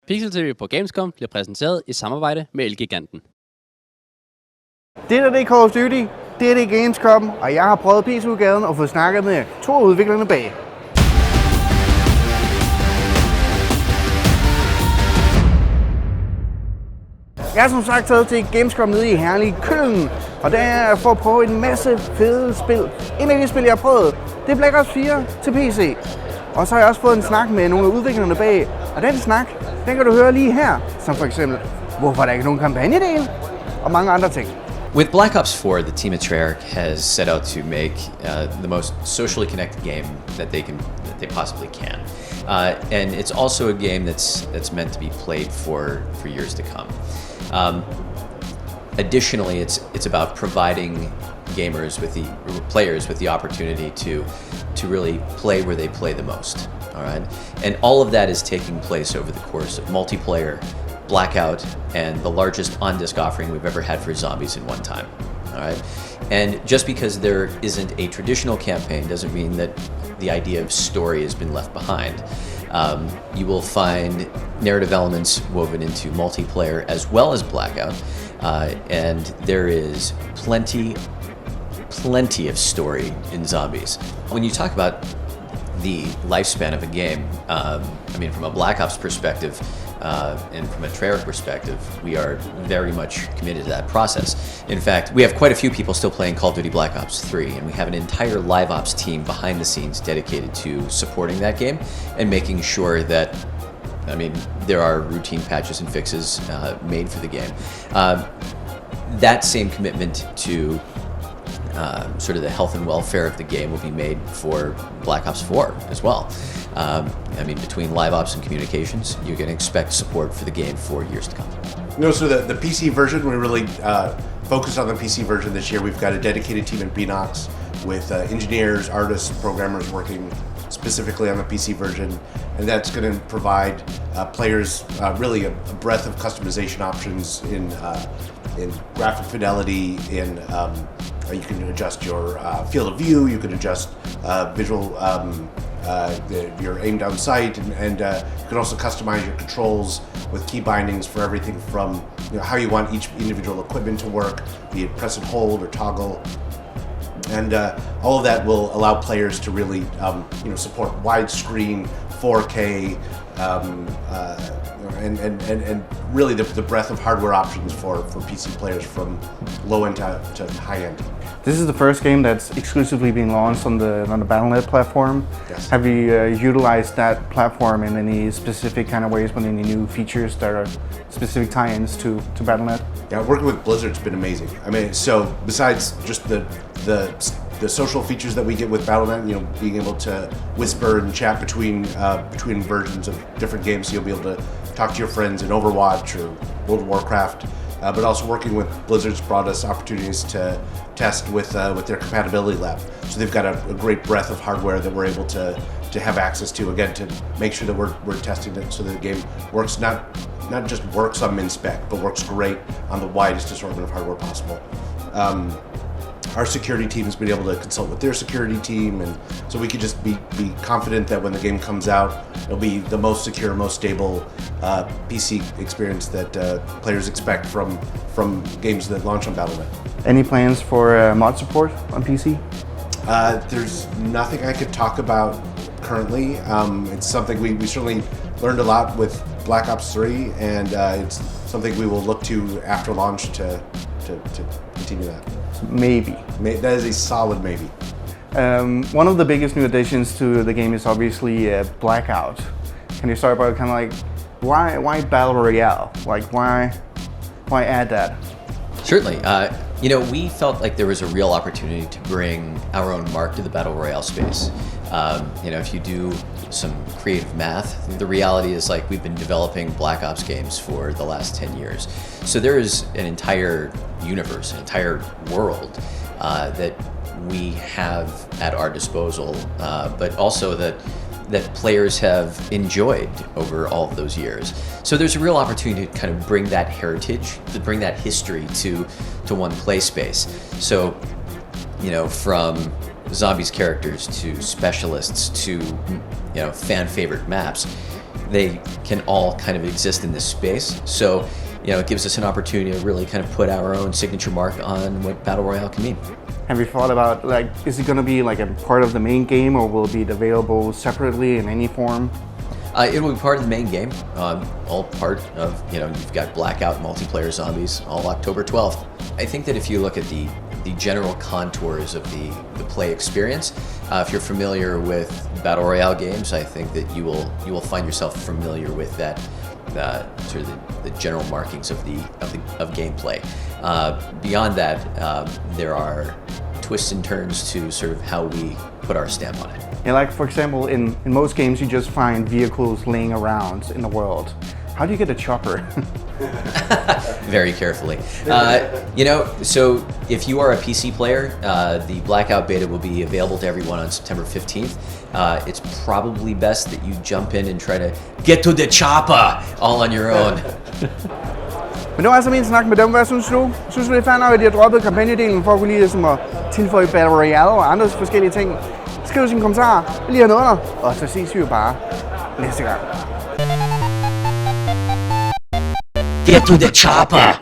Pixel TV på Gamescom bliver præsenteret i samarbejde med Elgiganten. Det er Call of Duty, det er Gamescom, og jeg har prøvet PC-udgaven og fået snakket med 2 af udviklerne bag. Jeg er som sagt taget til Gamescom nede i herlige Køln, og der er jeg for at prøve en masse fede spil. En af de spil, jeg har prøvet, det er Black Ops 4 til PC. Og så har jeg også fået en snak med nogle af udviklerne bag, og den snak, den kan du høre lige her, som for eksempel, hvorfor der ikke er nogen kampagnedel, og mange andre ting. With Black Ops 4, the team at Treyarch has set out to make the most socially connected game that they possibly can, and it's also a game that's meant to be played for years to come. Additionally, it's about providing players with the opportunity to really play where they play the most. All right, and all of that is taking place over the course of multiplayer, Blackout, and the largest on-disc offering we've ever had for zombies in one time. All right, and just because there isn't a traditional campaign doesn't mean that the idea of story has been left behind. You will find narrative elements woven into multiplayer as well as Blackout, and there is plenty of story in zombies. When you talk about the lifespan of a game, I mean, from a Black Ops perspective, and from a Treyarch perspective, we are very much committed to that process. In fact, we have quite a few people still playing Call of Duty Black Ops 3, and we have an entire live ops team behind the scenes dedicated to supporting that game and making sure that, I mean, there are routine patches and fixes made for the game. That same commitment to sort of the health and welfare of the game will be made for Black Ops 4 as well. I mean, between live ops and communications, you're going to expect support for the game for years to come. No, so the PC version, we really focused on the PC version this year. We've got a dedicated team at bl.a with engineers, artists, programmers working specifically on the PC version, and that's going to provide players really a breadth of customization options in graphic fidelity, you can adjust your field of view, you can adjust visual, your aim down sight, and you can also customize your controls with key bindings for everything from how you want each individual equipment to work, be it press and hold or toggle. And all of that will allow players to really support widescreen, 4K, and really the breadth of hardware options for PC players from low end to high end. This is the first game that's exclusively being launched on the Battle.a platform. Yes. Have you utilized that platform in any specific kind of ways, with any new features that are specific tie-ins to Battle.a? Yeah, working with Blizzard's been amazing. I mean, so besides just the social features that we get with Battle.a, being able to whisper and chat between versions of different games, so you'll be able to talk to your friends in Overwatch or World of Warcraft. But also working with Blizzard's brought us opportunities to test with their compatibility lab. So they've got a great breadth of hardware that we're able to have access to, again, to make sure that we're testing it so that the game works, not just works on min-spec, but works great on the widest assortment of hardware possible. Our security team has been able to consult with their security team, and so we could just be confident that when the game comes out, it'll be the most secure, most stable PC experience that players expect from games that launch on Battle.a. Any plans for mod support on PC? There's nothing I could talk about currently. It's something we certainly learned a lot with Black Ops 3, and it's something we will look to after launch to continue that. Maybe. That is a solid maybe. One of the biggest new additions to the game is obviously Blackout. Can you start about kind of like why Battle Royale? Like why add that? Certainly. We felt like there was a real opportunity to bring our own mark to the Battle Royale space. If you do some creative math, the reality is like we've been developing Black Ops games for the last 10 years. So there is an entire universe, an entire world that we have at our disposal, but also that players have enjoyed over all of those years. So there's a real opportunity to kind of bring that heritage, to bring that history to one play space. So, from zombies characters to specialists to fan favorite maps, they can all kind of exist in this space. So, it gives us an opportunity to really kind of put our own signature mark on what Battle Royale can mean. Have you thought about, is it going to be like a part of the main game, or will it be available separately in any form? It will be part of the main game, all part of, you've got Blackout multiplayer zombies, all October 12th. I think that if you look at the general contours of the play experience, if you're familiar with Battle Royale games, I think that you will find yourself familiar with that sort of the general markings of gameplay. Beyond that, there are twists and turns to sort of how we put our stamp on it. Yeah, like for example, in most games you just find vehicles laying around in the world. How do you get a chopper? Very carefully. So if you are a PC player, the Blackout beta will be available to everyone on September 15th. It's probably best that you jump in and try to get to the chopper all on your own. Men det var altså min snak med dem. Hvad synes du? Synes du, det er fair nok, at de har droppet kampagnedelen for at kunne lige at tilføje Battle Royale og andre forskellige ting? Skriv sine kommentarer, lige hernede, og så ses vi jo bare næste gang. Get to the chopper!